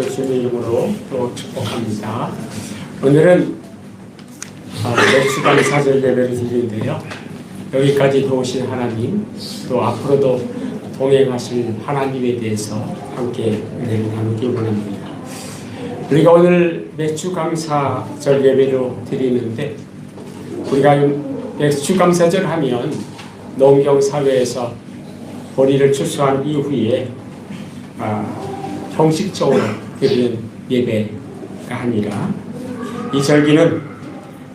주님의 이름으로 또 축복합니다. 오늘은 매주간 사절 예배를 드리는데요. 여기까지 도우신 하나님, 또 앞으로도 동행하실 하나님에 대해서 함께 은혜를 나누기 원합니다. 우리가 오늘 매주감사절 예배로 드리는데, 우리가 매주감사절 하면 농경사회에서 보리를 추수한 이후에 형식적으로 드리는 예배가 아니라, 이 절기는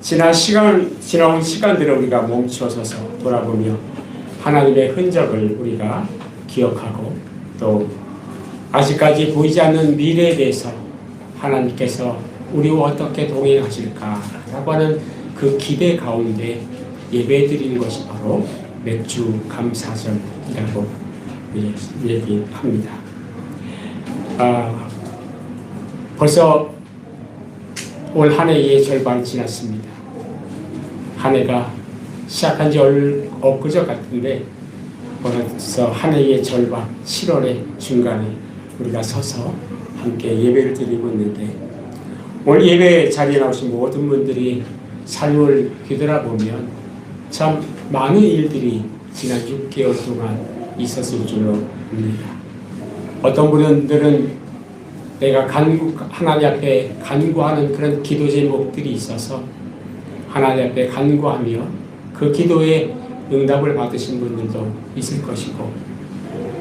지나온 시간들을 우리가 멈춰서서 돌아보며 하나님의 흔적을 우리가 기억하고, 또 아직까지 보이지 않는 미래에 대해서 하나님께서 우리와 어떻게 동행하실까라고 하는 그 기대 가운데 예배드리는 것이 바로 맥주 감사절이라고 얘기합니다. 벌써 올 한 해의 절반이 지났습니다. 한 해가 시작한 지 엊그저 같은데, 벌써 한 해의 절반, 7월의 중간에 우리가 서서 함께 예배를 드리고 있는데, 오늘 예배 자리에 나오신 모든 분들이 삶을 뒤돌아보면 참 많은 일들이 지난 6개월 동안 있었을 줄로 압니다. 어떤 분들은 내가 하나님 앞에 간구하는 그런 기도 제목들이 있어서 하나님 앞에 간구하며 그 기도에 응답을 받으신 분들도 있을 것이고,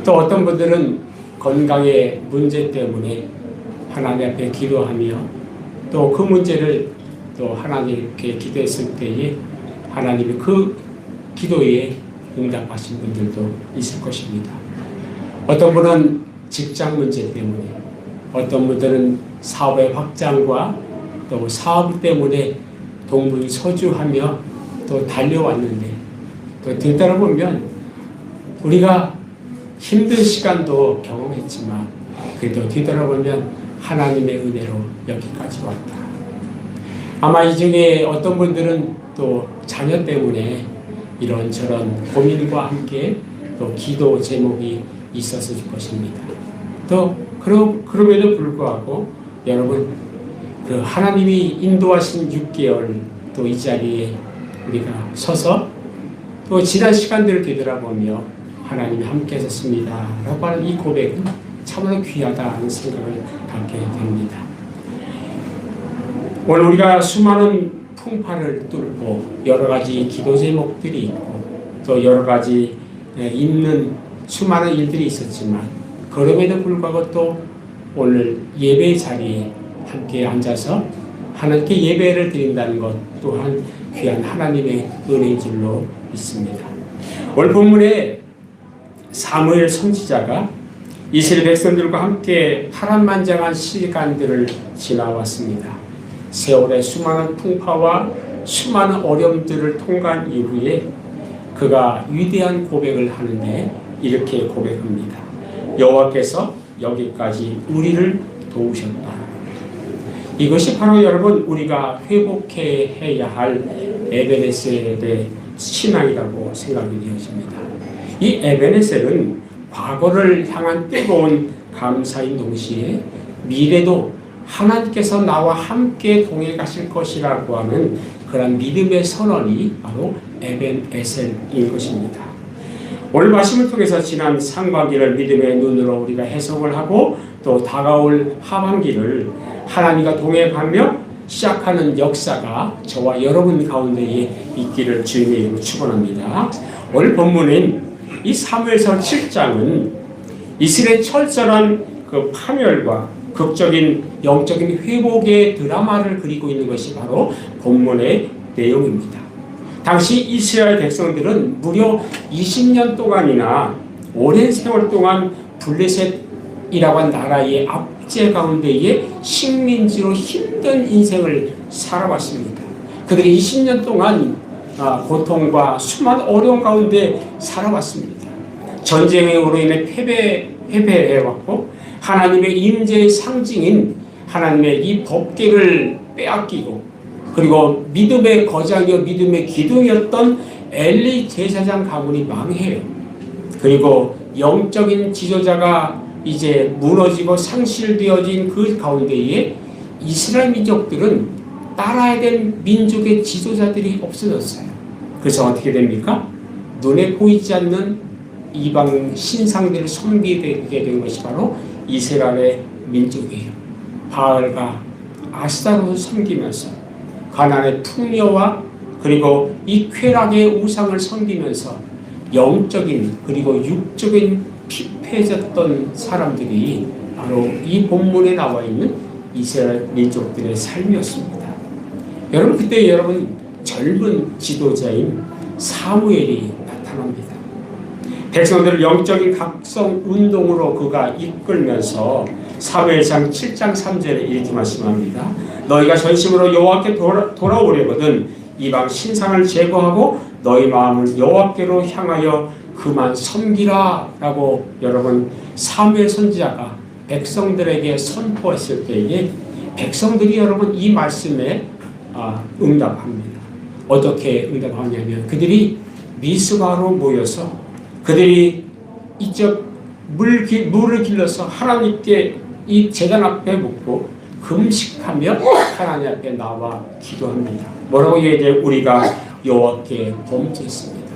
또 어떤 분들은 건강의 문제 때문에 하나님 앞에 기도하며 또 그 문제를 또 하나님께 기도했을 때에 하나님이 그 기도에 응답하신 분들도 있을 것입니다. 어떤 분은 직장 문제 때문에, 어떤 분들은 사업의 확장과 또 사업 때문에 동분서주하며 또 달려왔는데, 또 뒤돌아보면 우리가 힘든 시간도 경험했지만 그래도 뒤돌아보면 하나님의 은혜로 여기까지 왔다. 아마 이 중에 어떤 분들은 또 자녀 때문에 이런저런 고민과 함께 또 기도 제목이 있었을 것입니다. 또 그럼에도 불구하고 여러분, 그 하나님이 인도하신 6개월 또 이 자리에 우리가 서서 또 지난 시간들을 되돌아보며 하나님이 함께 하셨습니다 라고 하는 이 고백은 참으로 귀하다는 생각을 갖게 됩니다. 오늘 우리가 수많은 풍파를 뚫고 여러 가지 기도 제목들이 있고 또 여러 가지 있는 수많은 일들이 있었지만, 그럼에도 불구하고 또 오늘 예배 자리에 함께 앉아서 하나님께 예배를 드린다는 것 또한 귀한 하나님의 은혜인 줄로 믿습니다. 오늘 본문에 사무엘 선지자가 이스라엘 백성들과 함께 파란만장한 시간들을 지나왔습니다. 세월의 수많은 풍파와 수많은 어려움들을 통과한 이후에 그가 위대한 고백을 하는데 이렇게 고백합니다. 여호와께서 여기까지 우리를 도우셨다. 이것이 바로 여러분, 우리가 회복해야 할 에베네셀의 신앙이라고 생각이 되어집니다. 이 에베네셀은 과거를 향한 뜨거운 감사인 동시에 미래도 하나님께서 나와 함께 동행하실 것이라고 하는 그런 믿음의 선언이 바로 에벤에셀인 것입니다. 오늘 말씀을 통해서 지난 상반기를 믿음의 눈으로 우리가 해석을 하고, 또 다가올 하반기를 하나님과 동행하며 시작하는 역사가 저와 여러분 가운데에 있기를 주님의 이름으로 축원합니다. 오늘 본문인 이 사무엘서 7장은 이스라엘의 철저한 그 파멸과 극적인 영적인 회복의 드라마를 그리고 있는 것이 바로 본문의 내용입니다. 당시 이스라엘 백성들은 무려 20년 동안이나 오랜 세월 동안 블레셋이라고 한 나라의 압제 가운데에 식민지로 힘든 인생을 살아왔습니다. 그들이 20년 동안 고통과 수많은 어려움 가운데 살아왔습니다. 전쟁으로 인해 패배해왔고, 하나님의 임재의 상징인 하나님의 이 법궤를 빼앗기고, 그리고 믿음의 거장이요 믿음의 기둥이었던 엘리 제사장 가문이 망해요. 그리고 영적인 지도자가 이제 무너지고 상실되어진 그 가운데에 이스라엘 민족들은 따라야 될 민족의 지도자들이 없어졌어요. 그래서 어떻게 됩니까? 눈에 보이지 않는 이방 신상들을 섬기게 된 것이 바로 이스라엘의 민족이에요. 바알과 아스타롯을 섬기면서 가나안의 풍요와 그리고 이 쾌락의 우상을 섬기면서 영적인 그리고 육적인 피폐해졌던 사람들이 바로 이 본문에 나와 있는 이스라엘 민족들의 삶이었습니다. 여러분, 그때 여러분 젊은 지도자인 사무엘이 나타납니다. 백성들을 영적인 각성 운동으로 그가 이끌면서 사무엘상 7장 3절에 이렇게 말씀합니다. 너희가 전심으로 여호와께 돌아오려거든 이방 신상을 제거하고 너희 마음을 여호와께로 향하여 그만 섬기라 라고 여러분 사무엘 선지자가 백성들에게 선포했을 때에 백성들이 여러분 이 말씀에 응답합니다. 어떻게 응답하냐면 그들이 미스바로 모여서 그들이 이쪽 물을 길러서 하나님께 이 제단 앞에 묻고 금식하며 하나님 앞에 나와 기도합니다. 뭐라고 얘기해요? 우리가 여호와께 범죄했습니다.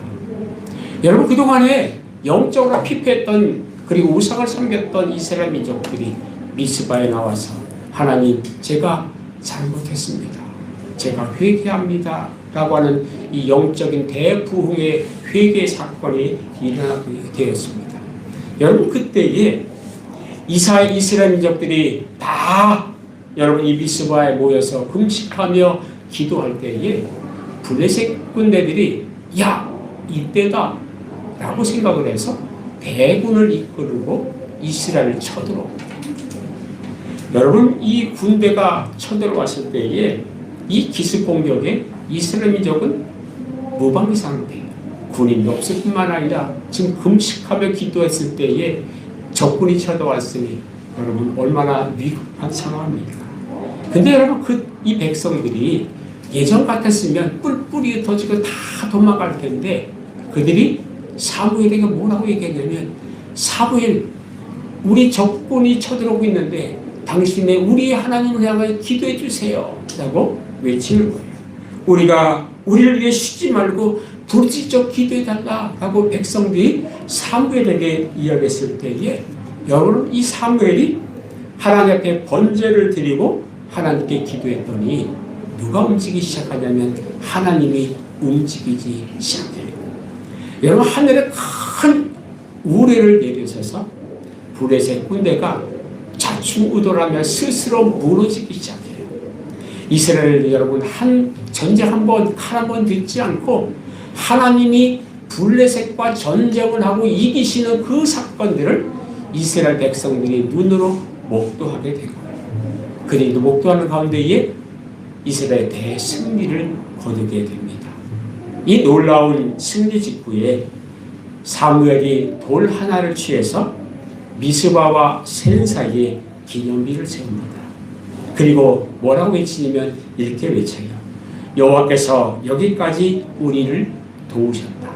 여러분, 그동안에 영적으로 피폐했던 그리고 우상을 섬겼던 이스라엘 민족들이 미스바에 나와서 하나님, 제가 잘못했습니다. 제가 회개합니다 라고 하는 이 영적인 대부흥의 회개 사건이 일어나게 되었습니다. 여러분, 그때에 이스라엘 민족들이 다 여러분 이 미스바에 모여서 금식하며 기도할 때에 블레셋 군대들이 야, 이때다 라고 생각을 해서 대군을 이끌고 이스라엘을 쳐들어옵니다. 여러분, 이 군대가 쳐들어왔을 때에 이 기습 공격에 이스라엘 민족은 무방비 상태, 군인도 없을 뿐만 아니라 지금 금식하며 기도했을 때에 적군이 쳐들어왔으니 여러분 얼마나 위급한 상황입니까? 근데 여러분 이 백성들이 예전 같았으면 뿔뿔이 흩어지고 다 도망갈 텐데 그들이 사무엘에게 뭐라고 얘기했냐면 사무엘, 우리 적군이 쳐들어오고 있는데 당신의 우리 하나님을 향하여 기도해 주세요 라고 외치는 거예요. 우리를 위해 쉬지 말고 부르짖어 기도해달라 라고 백성들이 사무엘에게 이야기했을 때에 여러분 이 사무엘이 하나님 앞에 번제를 드리고 하나님께 기도했더니 누가 움직이기 시작하냐면 하나님이 움직이기 시작해요. 여러분, 하늘에 큰 우레를 내리셔서 블레셋 군대가 좌충우돌하며 스스로 무너지기 시작해요. 이스라엘 여러분 전쟁 한번 칼 한번 듣지 않고 하나님이 블레셋과 전쟁을 하고 이기시는 그 사건들을 이스라엘 백성들이 눈으로 목도하게 되고 그들도 목도하는 가운데에 이스라엘의 대승리를 거두게 됩니다. 이 놀라운 승리 직후에 사무엘이 돌 하나를 취해서 미스바와 센 사이에 기념비를 세웁니다. 그리고 뭐라고 외치냐면 이렇게 외쳐요. 여호와께서 여기까지 우리를 도우셨다.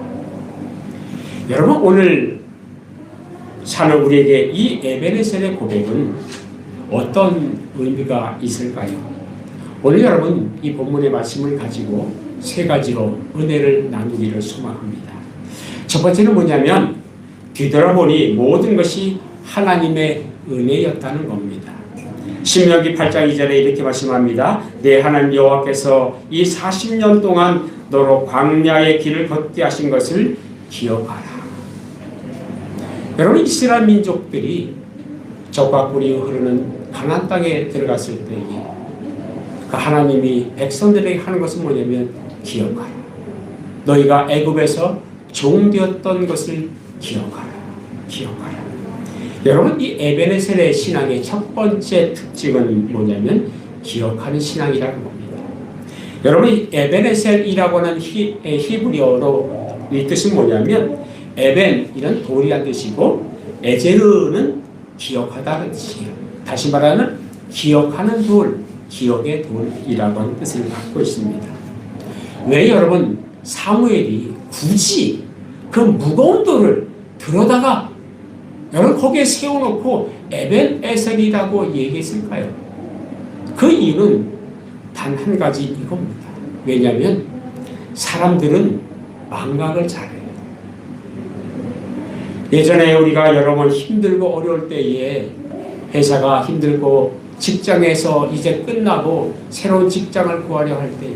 여러분, 오늘 사는 우리에게 이 에베네셀의 고백은 어떤 의미가 있을까요? 오늘 여러분 이 본문의 말씀을 가지고 세 가지로 은혜를 나누기를 소망합니다. 첫 번째는 뭐냐면 뒤돌아보니 모든 것이 하나님의 은혜였다는 겁니다. 신명기 8장 2절에 이렇게 말씀합니다. 내 하나님 여호와께서 이 40년 동안 너로 광야의 길을 걷게 하신 것을 기억하라. 여러분, 이스라엘 민족들이 적과 꿀이 흐르는 가나안 땅에 들어갔을 때에 그 하나님이 백성들에게 하는 것은 뭐냐면 기억하라. 너희가 애굽에서 종되었던 것을 기억하라. 기억하라. 여러분, 이 에베네셀의 신앙의 첫 번째 특징은 뭐냐면 기억하는 신앙이라는 겁니다. 여러분, 이 에베네셀이라고 하는 히브리어로 이 뜻은 뭐냐면 에벤, 이런 돌이란 뜻이고 에제르는 기억하다는 뜻이에요. 다시 말하면 기억하는 돌, 기억의 돌이라고 하는 뜻을 갖고 있습니다. 왜 여러분 사무엘이 굳이 그 무거운 돌을 들어다가 여러분 거기에 세워놓고 에벤에셀이라고 얘기했을까요? 그 이유는 단 한 가지 이겁니다. 왜냐하면 사람들은 망각을 잘해요. 예전에 우리가 여러 번 힘들고 어려울 때에 회사가 힘들고 직장에서 이제 끝나고 새로운 직장을 구하려 할 때에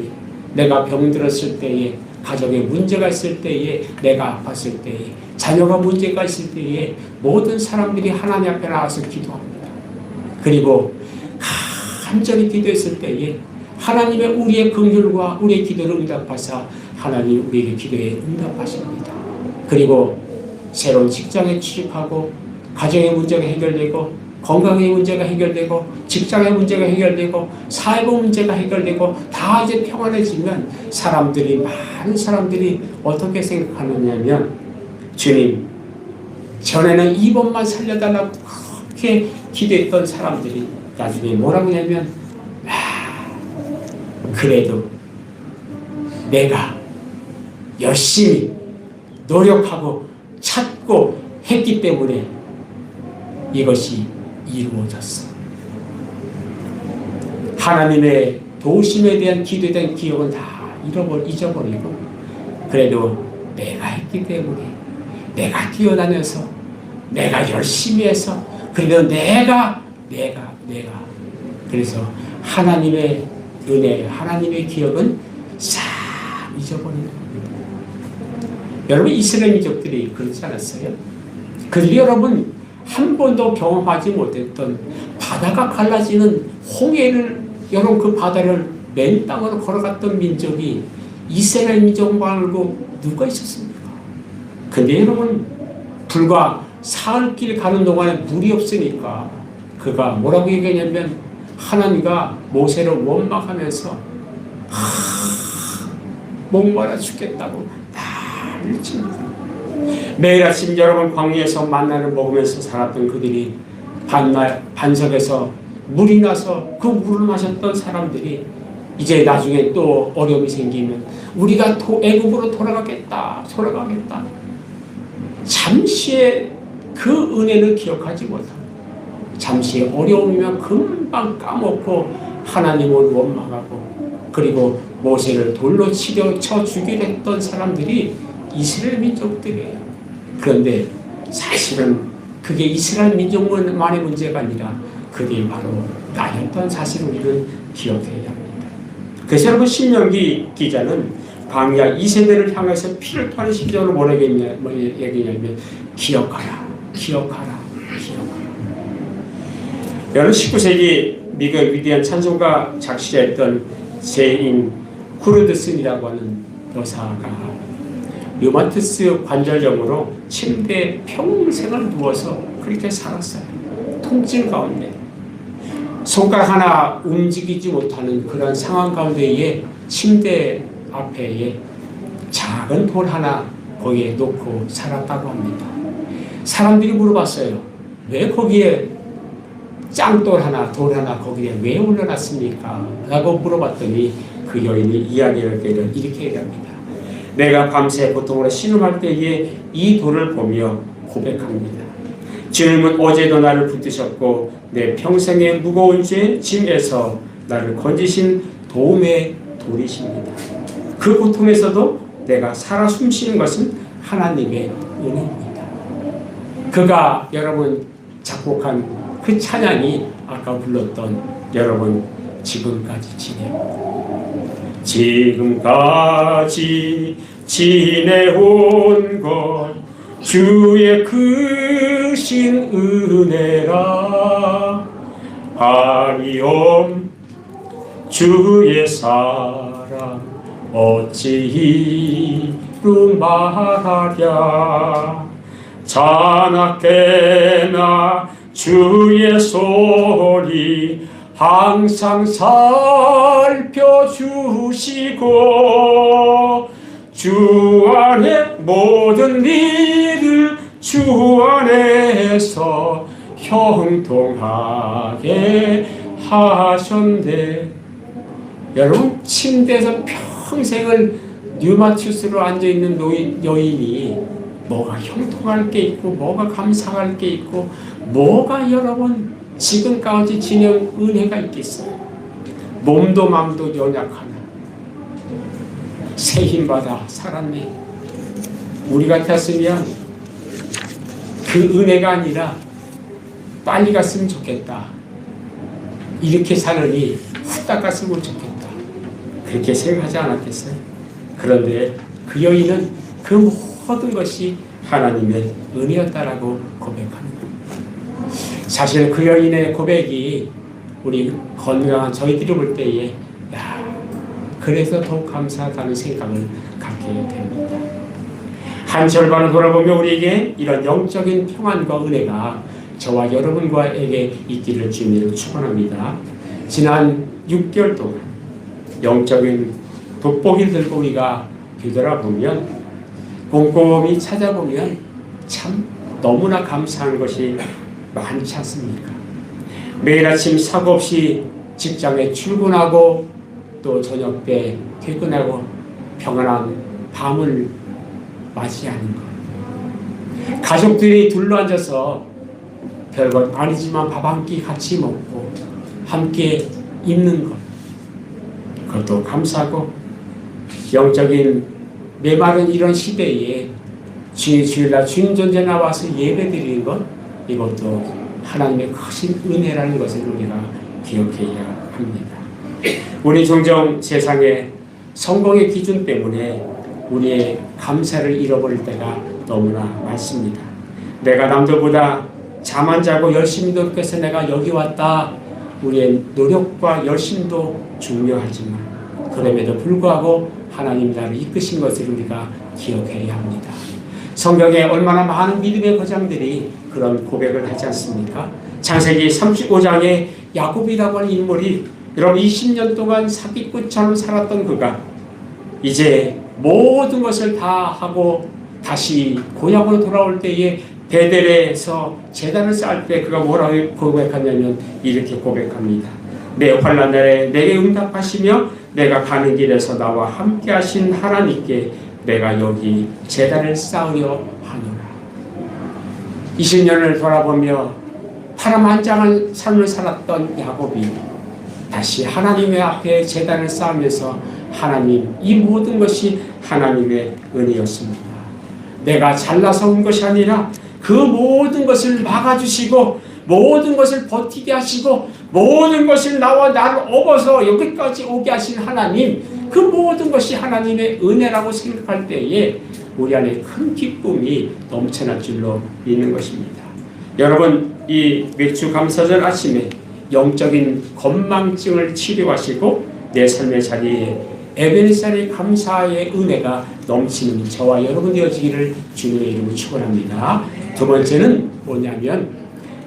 내가 병들었을 때에 가정에 문제가 있을 때에 내가 아팠을 때에 자녀가 문제가 있을 때에 모든 사람들이 하나님 앞에 나와서 기도합니다. 그리고 간절히 기도했을 때에 하나님의 우리의 긍휼과 우리의 기도를 응답하사 하나님 우리의 기도에 응답하십니다. 그리고 새로운 직장에 취직하고 가정의 문제가 해결되고 건강의 문제가 해결되고 직장의 문제가 해결되고 사회적 문제가 해결되고 다 이제 평안해지면 많은 사람들이 어떻게 생각하느냐면 주님 전에는 이번만 살려달라고 그렇게 기도했던 사람들이 나중에 뭐라고 하냐면 그래도 내가 열심히 노력하고 찾고 했기 때문에 이것이 이루어졌어. 하나님의 도우심에 대한 기도에 대한 기억은 다 잊어버리고 그래도 내가 했기 때문에 내가 뛰어다녀서 내가 열심히 해서 그래도 내가 그래서 하나님의 은혜, 하나님의 기억은 싹 잊어버리는 겁니다. 여러분 이스라엘 민족들이 그렇지 않았어요? 그들이 여러분 한 번도 경험하지 못했던 바다가 갈라지는 홍해를 여러분 그 바다를 맨 땅으로 걸어갔던 민족이 이스라엘 민족 말고 누가 있었습니까? 근데 여러분 불과 사흘길 가는 동안에 물이 없으니까 그가 뭐라고 얘기하냐면 하나님과 모세를 원망하면서 목마라 죽겠다고 난리를 칩니다. 매일 아침 여러분 광야에서 만나를 먹으면서 살았던 그들이 반석에서 물이 나서 그 물을 마셨던 사람들이 이제 나중에 또 어려움이 생기면 우리가 애굽으로 돌아가겠다. 잠시의 그 은혜를 기억하지 못하고 잠시의 어려움이면 금방 까먹고 하나님을 원망하고 그리고 모세를 돌로 쳐 죽이려 했던 사람들이 이스라엘 민족들이에요. 그런데 사실은 그게 이스라엘 민족만의 문제가 아니라 그게 바로 나였던 사실을 우리는 기억해야 합니다. 그래서 여러분 신명기 기자는 광야 2세대를 향해서 피를 토하는 심정으로 뭐라고 얘기냐면 기억하라. 여러분 19세기 미국의 위대한 찬송가 작시자였던 제인 쿠르드슨이라고 하는 여사가 류마티스 관절염으로 침대에 평생을 누워서 그렇게 살았어요. 통증 가운데 손가락 하나 움직이지 못하는 그런 상황 가운데에 침대 앞에 작은 돌 하나 거기에 놓고 살았다고 합니다. 사람들이 물어봤어요. 왜 거기에 짱돌 하나, 돌 하나 거기에 왜 올려놨습니까? 라고 물어봤더니 그 여인이 이야기를 이렇게 얘기합니다. 내가 밤새 고통으로 신음할 때에 이 돌을 보며 고백합니다. 주님은 어제도 나를 붙드셨고 내 평생의 무거운 짐에서 나를 건지신 도움의 돌이십니다. 그 고통에서도 내가 살아 숨쉬는 것은 하나님의 은혜입니다. 그가 여러분 작곡한 그 찬양이 아까 불렀던 여러분 지금까지 지내온 것 주의 크신 은혜라 아니옴 주의 사랑 어찌 이루 말하랴 자나깨나 주의 소리 항상 살펴주시고 주 안에 모든 일을 주 안에서 형통하게 하셨네. 여러분 침대에서 평생을 류마티스로 앉아있는 여인이 뭐가 형통할 게 있고 뭐가 감사할 게 있고 뭐가 여러분 지금까지 지낸 은혜가 있겠어요. 몸도 마음도 연약하나 새 힘받아 살았네. 우리 같았으면 그 은혜가 아니라 빨리 갔으면 좋겠다. 이렇게 사느니 후딱 갔으면 좋겠다. 그렇게 생각하지 않았겠어요? 그런데 그 여인은 그 모든 것이 하나님의 은혜였다라고 고백하는 거예요. 사실 그 여인의 고백이 우리 건강한 저희들이 볼 때에 그래서 더욱 감사하다는 생각을 갖게 됩니다. 한 절반을 돌아보며 우리에게 이런 영적인 평안과 은혜가 저와 여러분과에게 있기를 주님으로 축원합니다. 지난 6개월 동안 영적인 돋보기를 들고 우리가 뒤돌아보면 꼼꼼히 찾아보면 참 너무나 감사한 것이 많지 않습니까? 매일 아침 사고 없이 직장에 출근하고 또 저녁 때 퇴근하고 평안한 밤을 맞이하는 것. 가족들이 둘러앉아서 별것 아니지만 밥 한 끼 같이 먹고 함께 입는 것. 그것도 감사하고 영적인 메마른 이런 시대에 주일날 주님 존재 나와서 예배드리는 것 이것도 하나님의 크신 은혜라는 것을 우리가 기억해야 합니다. 우리 종종 세상의 성공의 기준 때문에 우리의 감사를 잃어버릴 때가 너무나 많습니다. 내가 남들보다 잠 안 자고 열심히 노력해서 내가 여기 왔다. 우리의 노력과 열심도 중요하지만 그럼에도 불구하고 하나님 나를 이끄신 것을 우리가 기억해야 합니다. 성경에 얼마나 많은 믿음의 거장들이 그런 고백을 하지 않습니까? 창세기 35장에 야곱이라고 하는 인물이 여러분 20년 동안 사기꾼처럼 살았던 그가 이제 모든 것을 다 하고 다시 고향으로 돌아올 때에 베델에서 제단을 쌓을 때 그가 뭐라고 고백하냐면 이렇게 고백합니다. 내 환난 날에 내게 응답하시며 내가 가는 길에서 나와 함께 하신 하나님께 내가 여기 제단을 쌓으려 하노라. 20년을 돌아보며 파란만장한 삶을 살았던 야곱이 다시 하나님의 앞에 제단을 쌓으면서 하나님 이 모든 것이 하나님의 은혜였습니다. 내가 잘나서 온 것이 아니라 그 모든 것을 막아주시고 모든 것을 버티게 하시고 모든 것을 나와 나를 업어서 여기까지 오게 하신 하나님 그 모든 것이 하나님의 은혜라고 생각할 때에 우리 안에 큰 기쁨이 넘쳐날 줄로 믿는 것입니다. 여러분 이 매주 감사절 아침에 영적인 건망증을 치료하시고 내 삶의 자리에 에베네셀의 감사의 은혜가 넘치는 저와 여러분 되어지기를 주님의 이름으로 축원합니다. 두 번째는 뭐냐면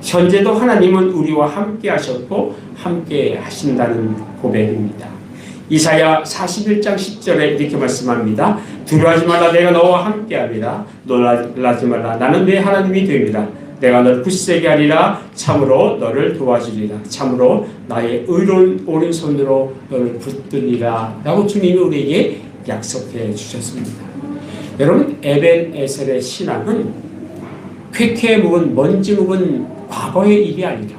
현재도 하나님은 우리와 함께 하셨고 함께 하신다는 고백입니다. 이사야 41장 10절에 이렇게 말씀합니다. 두려워하지 말라 내가 너와 함께하리라. 놀라지 말라 나는 내 하나님이 됩니다. 내가 너를 굳세게 하리라. 참으로 너를 도와주리라. 참으로 나의 의로운 오른손으로 너를 붙들리라. 라고 주님이 우리에게 약속해 주셨습니다. 여러분 에벤에셀의 신앙은 쾌쾌 묵은 먼지 묵은 과거의 일이 아니라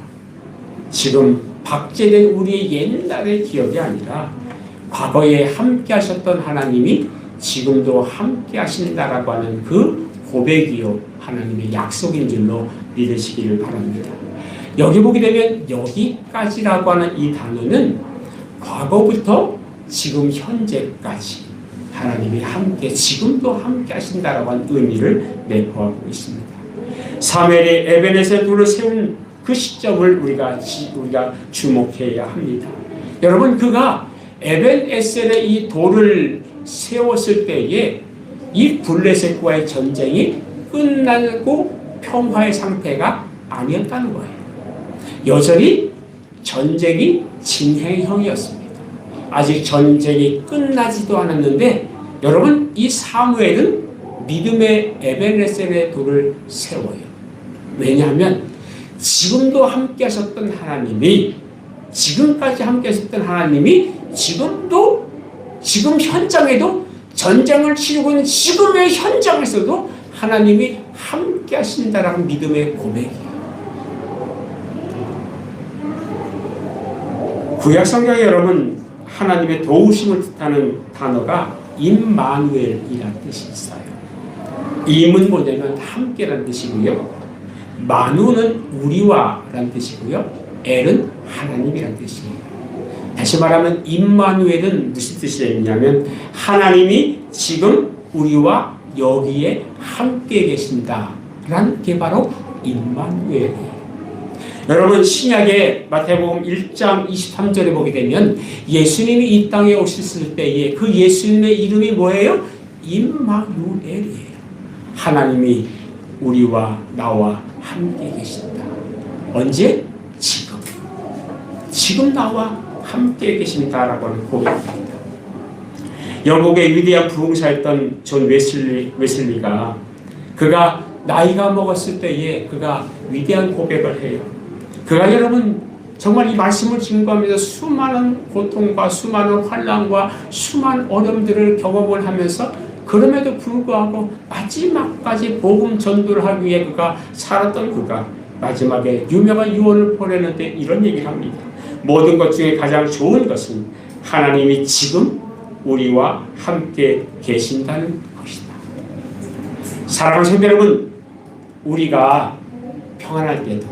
지금 박제된 우리의 옛날의 기억이 아니라 과거에 함께 하셨던 하나님이 지금도 함께 하신다라고 하는 그 고백이요 하나님의 약속인 줄로 믿으시기를 바랍니다. 여기 보게 되면 여기까지라고 하는 이 단어는 과거부터 지금 현재까지 하나님이 함께 지금도 함께 하신다라고 하는 의미를 내포하고 있습니다. 사무엘이 에베네셀 돌을 세운 그 시점을 우리가 주목해야 합니다. 여러분 그가 에벤에셀의 이 돌을 세웠을 때에 이 블레셋과의 전쟁이 끝나고 평화의 상태가 아니었다는 거예요. 여전히 전쟁이 진행형이었습니다. 아직 전쟁이 끝나지도 않았는데 여러분 이 사무엘은 믿음의 에벤에셀의 돌을 세워요. 왜냐하면 지금도 함께 하셨던 하나님이 지금까지 함께 하셨던 하나님이 지금 현장에도 전쟁을 치르고 있는 지금의 현장에서도 하나님이 함께 하신다라는 믿음의 고백이에요. 구약 성경에 여러분 하나님의 도우심을 뜻하는 단어가 임마누엘이라는 뜻이 있어요. 임은 뭐냐면 함께라는 뜻이고요. 마누는 우리와라는 뜻이고요. 엘은 하나님이라는 뜻이에요. 다시 말하면 임마누엘은 무슨 뜻이냐면 하나님이 지금 우리와 여기에 함께 계신다라는 게 바로 임마누엘이에요. 여러분 신약의 마태복음 1장 23절에 보게 되면 예수님이 이 땅에 오셨을 때에 그 예수님의 이름이 뭐예요? 임마누엘이에요. 하나님이 우리와 나와 함께 계신다. 언제? 지금. 지금 나와 함께 계신다라고 하는 고백입니다. 영국의 위대한 부흥사였던 존 웨슬리가 그가 나이가 먹었을 때에 그가 위대한 고백을 해요. 그가 여러분 정말 이 말씀을 증거하면서 수많은 고통과 수많은 환난과 수많은 어려움들을 경험을 하면서 그럼에도 불구하고 마지막까지 복음 전도를 하기 위해 그가 살았던 그가 마지막에 유명한 유언을 보내는데 이런 얘기를 합니다. 모든 것 중에 가장 좋은 것은 하나님이 지금 우리와 함께 계신다는 것이다. 사랑하는 성도 여러분, 우리가 평안할 때도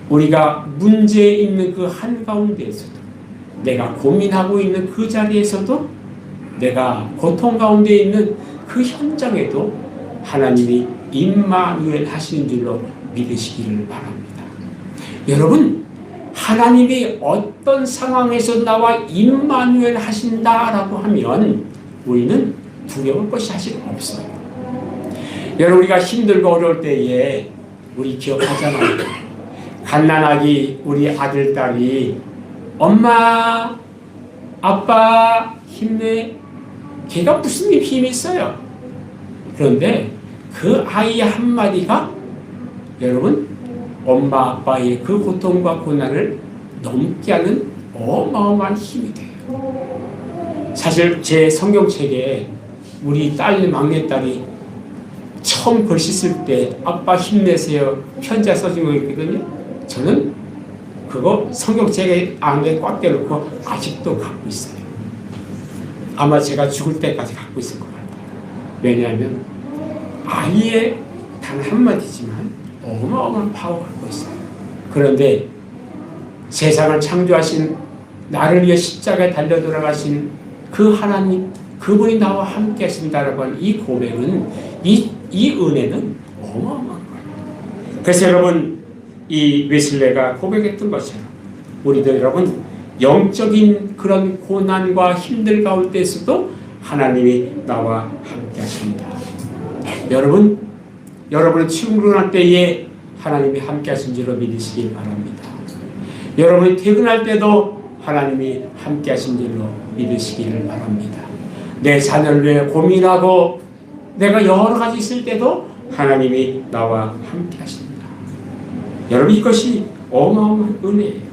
우리가 문제 있는 그 한가운데에서도 내가 고민하고 있는 그 자리에서도 내가 고통 가운데 있는 그 현장에도 하나님이 임마누엘 하시는 줄로 믿으시기를 바랍니다. 여러분 하나님이 어떤 상황에서 나와 임마누엘 하신다라고 하면 우리는 두려울 것이 사실 없어요. 여러분 우리가 힘들고 어려울 때에 우리 기억하잖아요. 갓난아기 우리 아들 딸이 엄마 아빠 힘내. 걔가 무슨 힘이 있어요. 그런데 그 아이 한마디가 여러분 엄마 아빠의 그 고통과 고난을 넘게 하는 어마어마한 힘이 돼요. 사실 제 성경책에 우리 딸 막내딸이 처음 글씨 쓸 때 아빠 힘내세요 편지가 써진 거 있거든요. 저는 그거 성경책에 안에 꽉 떼놓고 아직도 갖고 있어요. 아마 제가 죽을 때까지 갖고 있을 것 같아요. 왜냐하면 아이의 단 한마디지만 어마어마한 파워가 갖고 있어요. 그런데 세상을 창조하신 나를 위해 십자가에 달려 돌아가신 그 하나님, 그분이 나와 함께 하신다라고 하는 이 고백은 이 은혜는 어마어마한 거예요. 그래서 여러분 이 웨슬레가 고백했던 것처럼 우리들 여러분 영적인 그런 고난과 힘들 가운데서도 하나님이 나와 함께 하십니다. 여러분은 출근할 때에 하나님이 함께 하신 줄로 믿으시길 바랍니다. 여러분이 퇴근할 때도 하나님이 함께 하신 줄로 믿으시기를 바랍니다. 내 자녀를 위해 고민하고 내가 여러 가지 있을 때도 하나님이 나와 함께 하십니다. 여러분 이것이 어마어마한 은혜예요.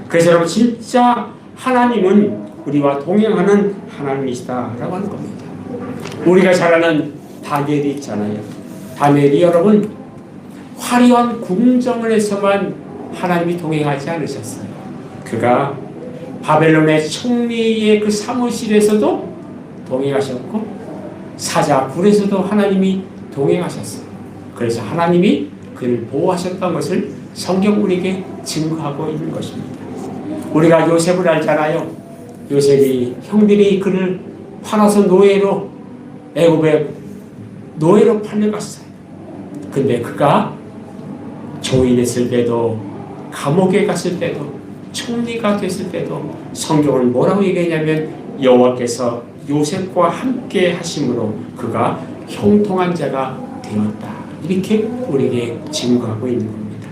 그래서 여러분 진짜 하나님은 우리와 동행하는 하나님이시다라고 하는 겁니다. 우리가 잘 아는 다니엘이 있잖아요. 다니엘이 여러분 화려한 궁정에서만 하나님이 동행하지 않으셨어요. 그가 바벨론의 총리의 그 사무실에서도 동행하셨고 사자굴에서도 하나님이 동행하셨어요. 그래서 하나님이 그를 보호하셨던 것을 성경 우리에게 증거하고 있는 것입니다. 우리가 요셉을 알잖아요. 요셉이 형들이 그를 팔아서 노예로 애굽에 노예로 팔려갔어요. 근데 그가 조인했을 때도 감옥에 갔을 때도 총리가 됐을 때도 성경은 뭐라고 얘기하냐면 여호와께서 요셉과 함께 하심으로 그가 형통한 자가 되었다. 이렇게 우리에게 증거하고 있는 겁니다.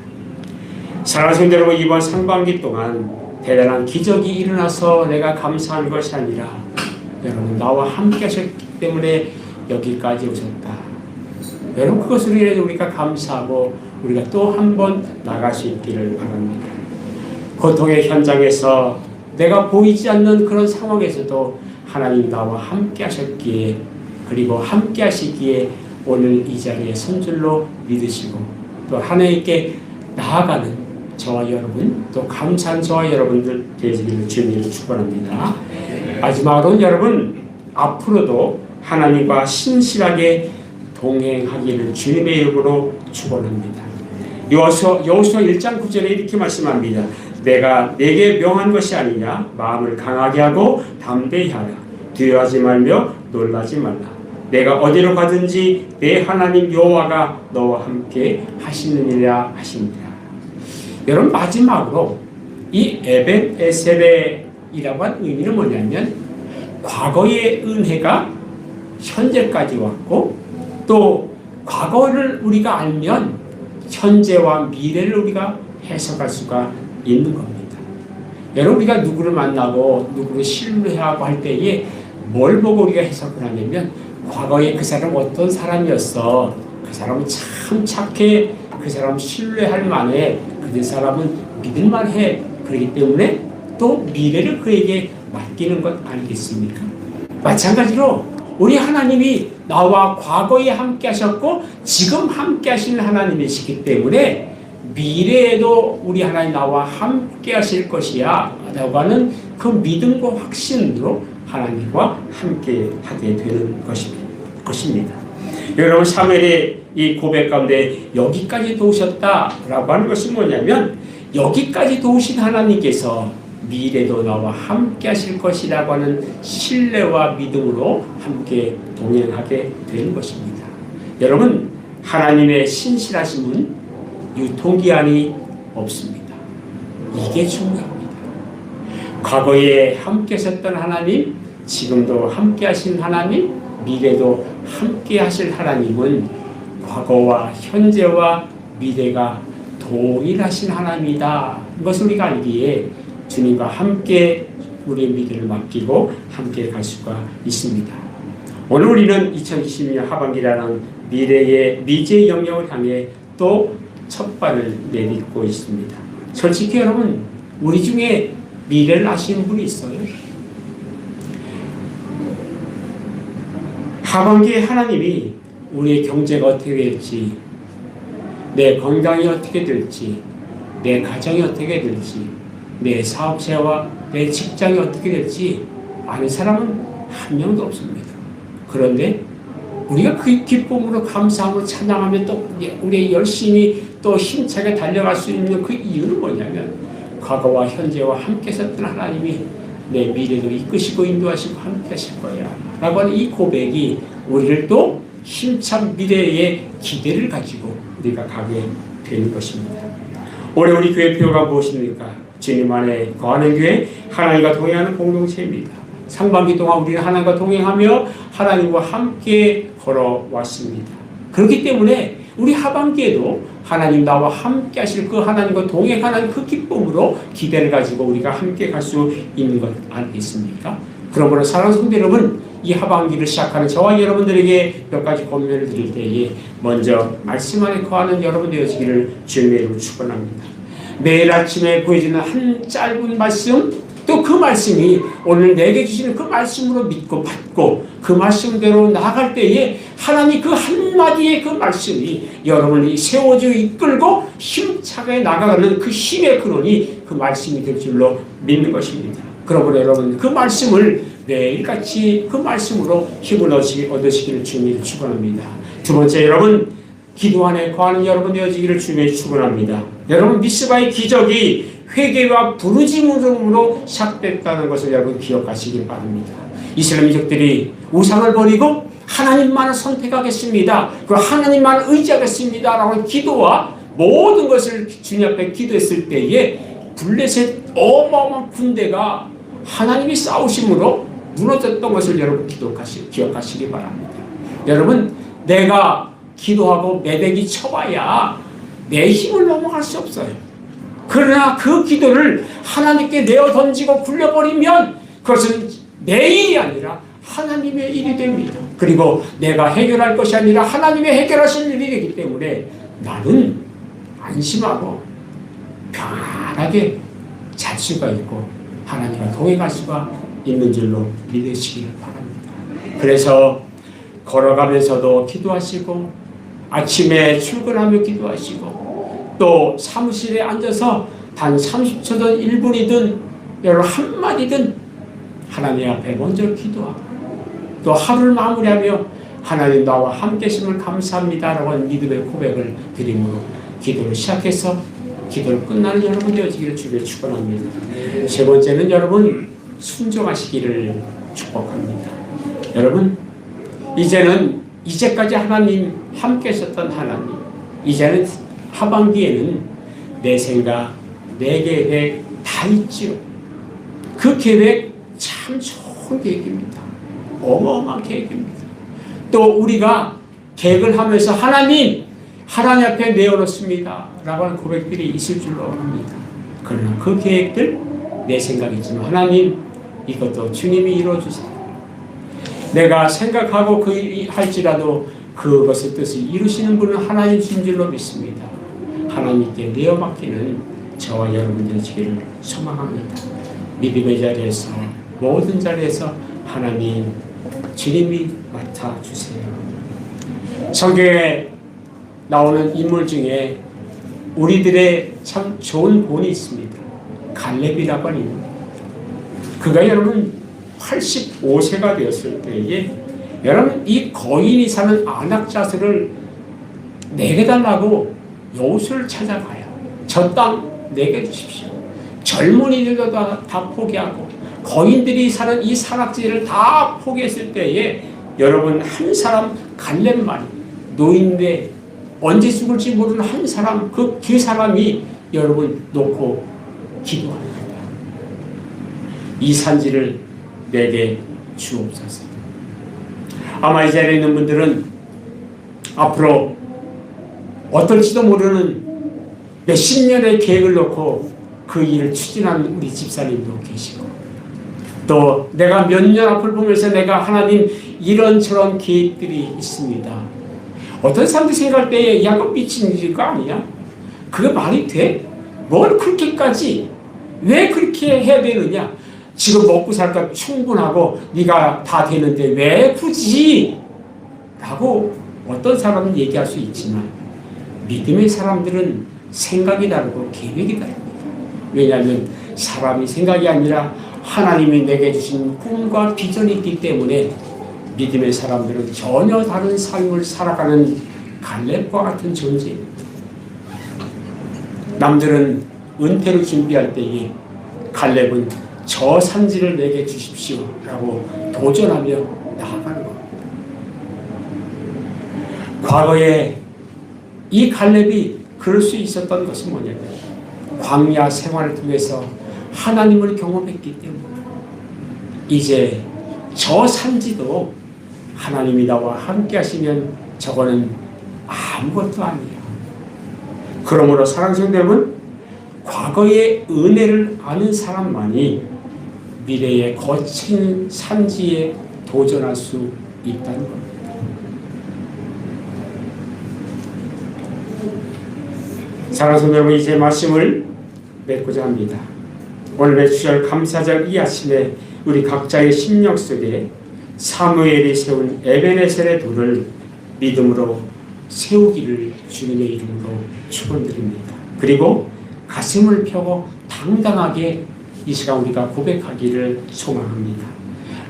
사랑하는 성도 여러분, 이번 상반기 동안 대단한 기적이 일어나서 내가 감사한 것이 아니라 여러분 나와 함께 하셨기 때문에 여기까지 오셨다. 여러분 그것을 위해 우리가 감사하고 우리가 또 한 번 나갈 수 있기를 바랍니다. 고통의 현장에서 내가 보이지 않는 그런 상황에서도 하나님 나와 함께 하셨기에 그리고 함께 하시기에 오늘 이 자리에 선 줄로 믿으시고 또 하나님께 나아가는 저와 여러분, 또 감사한 저와 여러분들 되시기를 주님으로 축원합니다. 마지막으로 여러분, 앞으로도 하나님과 신실하게 동행하기를 주님의 이름으로 축원합니다. 여호수아 1장 9절에 이렇게 말씀합니다. 내가 내게 명한 것이 아니냐. 마음을 강하게 하고 담대히 하라. 두려워하지 말며 놀라지 말라. 내가 어디로 가든지 내 하나님 여호와가 너와 함께 하시느니라 하십니다. 여러분, 마지막으로 이 에벤 에세벨이라고 한 의미는 뭐냐면 과거의 은혜가 현재까지 왔고 또 과거를 우리가 알면 현재와 미래를 우리가 해석할 수가 있는 겁니다. 여러분, 우리가 누구를 만나고 누구를 신뢰하고 할 때에 뭘 보고 우리가 해석을 하냐면 과거에 그 사람은 어떤 사람이었어, 그 사람은 참 착해, 그 사람은 신뢰할 만해, 그 사람은 믿을만해, 그렇기 때문에 또 미래를 그에게 맡기는 것 아니겠습니까? 마찬가지로 우리 하나님이 나와 과거에 함께 하셨고 지금 함께 하시는 하나님이시기 때문에 미래에도 우리 하나님 나와 함께 하실 것이야 라고 하는 그 믿음과 확신으로 하나님과 함께 하게 되는 것입니다. 여러분, 사무엘의 이 고백 가운데 여기까지 도우셨다라고 하는 것은 뭐냐면 여기까지 도우신 하나님께서 미래도 나와 함께 하실 것이라고 하는 신뢰와 믿음으로 함께 동행하게 되는 것입니다. 여러분, 하나님의 신실하심은 유통기한이 없습니다. 이게 중요합니다. 과거에 함께 하셨던 하나님, 지금도 함께 하신 하나님, 미래도 함께 하실 하나님은 과거와 현재와 미래가 동일하신 하나님이다. 이것을 우리가 알기에 주님과 함께 우리의 미래를 맡기고 함께 갈 수가 있습니다. 오늘 우리는 2020년 하반기라는 미래의 영역을 향해 또 첫 발을 내딛고 있습니다. 솔직히 여러분, 우리 중에 미래를 아시는 분이 있어요? 하반기에 하나님이 우리의 경제가 어떻게 될지, 내 건강이 어떻게 될지, 내 가정이 어떻게 될지, 내 사업체와 내 직장이 어떻게 될지 아는 사람은 한 명도 없습니다. 그런데 우리가 그 기쁨으로 감사함으로 찬양하며 또 우리 열심히 또 힘차게 달려갈 수 있는 그 이유는 뭐냐면 과거와 현재와 함께 섰던 하나님이 내 미래도 이끄시고 인도하시고 함께 하실 거야 라고 하는 이 고백이 우리를 또 힘찬 미래의 기대를 가지고 우리가 가게 되는 것입니다. 올해 우리 교회 표가 무엇입니까? 주님 안에 거하는 교회, 하나님과 동행하는 공동체입니다. 상반기 동안 우리는 하나님과 동행하며 하나님과 함께 걸어왔습니다. 그렇기 때문에 우리 하반기에도 하나님 나와 함께 하실 그 하나님과 동행하는 그 기쁨으로 기대를 가지고 우리가 함께 갈 수 있는 것 아니겠습니까? 그러므로 사랑하는 성도 여러분, 이 하반기를 시작하는 저와 여러분들에게 몇 가지 권면을 드릴 때에 먼저 말씀 안에 거하는 여러분 되어지기를 주님의 이름으로 축원합니다. 매일 아침에 보여지는 한 짧은 말씀, 또 그 말씀이 오늘 내게 주시는 그 말씀으로 믿고 받고 그 말씀대로 나아갈 때에 하나님 그 한마디의 그 말씀이 여러분이 세워져 이끌고 힘차게 나아가는 그 힘의 근원이 그 말씀이 될 줄로 믿는 것입니다. 그러므로 여러분, 그 말씀을 매일같이 그 말씀으로 힘을 얻으시기를 주님이 축원합니다. 두 번째, 여러분, 기도 안에 거하는 여러분 되어지기를 주님이 축원합니다. 여러분, 미스바의 기적이 회개와 부르짖음으로 시작됐다는 것을 여러분 기억하시길 바랍니다. 이스라엘 민족들이 우상을 버리고 하나님만을 선택하겠습니다, 그 하나님만을 의지하겠습니다 라고 기도와 모든 것을 주님 앞에 기도했을 때에 블레셋 어마어마한 군대가 하나님이 싸우심으로 무너졌던 것을 여러분 기억하시기 바랍니다. 여러분, 내가 기도하고 매백이 쳐봐야 내 힘을 넘어갈 수 없어요. 그러나 그 기도를 하나님께 내어 던지고 굴려버리면 그것은 내 일이 아니라 하나님의 일이 됩니다. 그리고 내가 해결할 것이 아니라 하나님의 해결하실 일이 되기 때문에 나는 안심하고 편안하게 잘 수가 있고 하나님과 동행할 수가 있는 줄로 믿으시기를 바랍니다. 그래서 걸어가면서도 기도하시고 아침에 출근하며 기도하시고 또 사무실에 앉아서 단 30초든 1분이든 여러분 한마디든 하나님 앞에 먼저 기도하고 또 하루를 마무리하며 하나님 나와 함께 하심을 감사합니다 라고 하는 믿음의 고백을 드림으로 기도를 시작해서 기도를 끝나는 여러분 되어지기를 주께 축원합니다. 세 번째는 여러분 순종하시기를 축복합니다. 여러분 이제는 이제까지 하나님 함께 하셨던 하나님 이제는 하반기에는 내 생각 내 계획 다 있지요. 그 계획 참 좋은 계획입니다. 어마어마한 계획입니다. 또 우리가 계획을 하면서 하나님 앞에 내어놓습니다 라고 하는 고백들이 있을 줄로 압니다. 그러나 그 계획들 내 생각이지만 하나님 이것도 주님이 이루어주세요. 내가 생각하고 할지라도 그것의 뜻을 이루시는 분은 하나님이신 줄로 믿습니다. 하나님께 내어맡기는 저와 여러분 되시기를 소망합니다. 믿음의 자리에서 모든 자리에서 하나님 주님이 맡아주세요. 성경에 나오는 인물 중에 우리들의 참 좋은 본이 있습니다. 갈렙이라고 하는 인물. 그가 여러분 85세가 되었을 때에 여러분 이 거인이 사는 안악자스를 내게 달라고 여호수를 찾아가요. 저 땅 내게 주십시오. 젊은이들도 다 포기하고 거인들이 사는 이 산악지를 다 포기했을 때에 여러분 한 사람 갈렙만이 노인데 언제 죽을지 모르는 한 사람 그 사람이 여러분 놓고 기도합니다. 이 산지를 내게 주옵소서. 아마 이 자리에 있는 분들은 앞으로 어떨지도 모르는 몇십 년의 계획을 놓고 그 일을 추진하는 우리 집사님도 계시고 또 내가 몇 년 앞을 보면서 내가 하나님 이런저런 계획들이 있습니다. 어떤 사람들이 생각할 때에 야 그거 미친 거 아니야? 그게 말이 돼? 뭘 그렇게까지 왜 그렇게 해야 되느냐? 지금 먹고 살까 충분하고 네가 다 되는데 왜 굳이? 라고 어떤 사람은 얘기할 수 있지만 믿음의 사람들은 생각이 다르고 계획이 다릅니다. 왜냐하면 사람이 생각이 아니라 하나님이 내게 주신 꿈과 비전이 있기 때문에 믿음의 사람들은 전혀 다른 삶을 살아가는 갈렙과 같은 존재입니다. 남들은 은퇴를 준비할 때에 갈렙은 저 산지를 내게 주십시오 라고 도전하며 나아가는 겁니다. 과거에 이 갈렙이 그럴 수 있었던 것은 뭐냐면 광야 생활을 통해서 하나님을 경험했기 때문에 이제 저 산지도 하나님이 나와 함께 하시면 저거는 아무것도 아니에요. 그러므로 사랑하는 성도님은 과거의 은혜를 아는 사람만이 미래의 거친 산지에 도전할 수 있다는 겁니다. 사랑하는 성도 여러분, 이제 말씀을 맺고자 합니다. 오늘 매주절 감사절 이 아침에 우리 각자의 심령 속에 사무엘이 세운 에베네셀의 돌을 믿음으로 세우기를 주님의 이름으로 축원드립니다. 그리고 가슴을 펴고 당당하게 이 시간 우리가 고백하기를 소망합니다.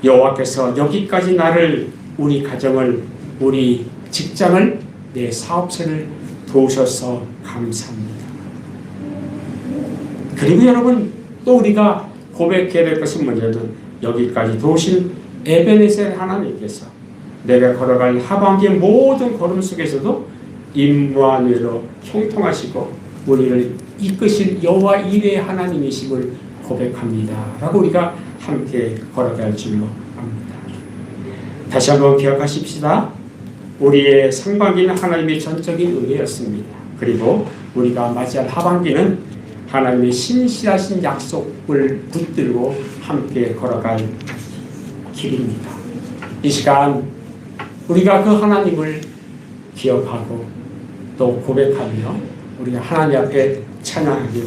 여호와께서 여기까지 나를, 우리 가정을, 우리 직장을, 내 사업체를 도우셔서 감사합니다. 그리고 여러분 또 우리가 고백해야 될 것은 뭐냐면 여기까지 도우신 에베네셀 하나님께서 내가 걸어갈 하반기의 모든 걸음 속에서도 임마누엘로 형통하시고 우리를 이끄신 여호와 이레의 하나님이심을 고백합니다 라고 우리가 함께 걸어갈 줄로 압니다. 다시 한번 기억하십시다. 우리의 상반기는 하나님의 전적인 은혜였습니다. 그리고 우리가 맞이할 하반기는 하나님의 신실하신 약속을 붙들고 함께 걸어갈 길입니다. 이 시간 우리가 그 하나님을 기억하고 또 고백하며 우리가 하나님 앞에 찬양하기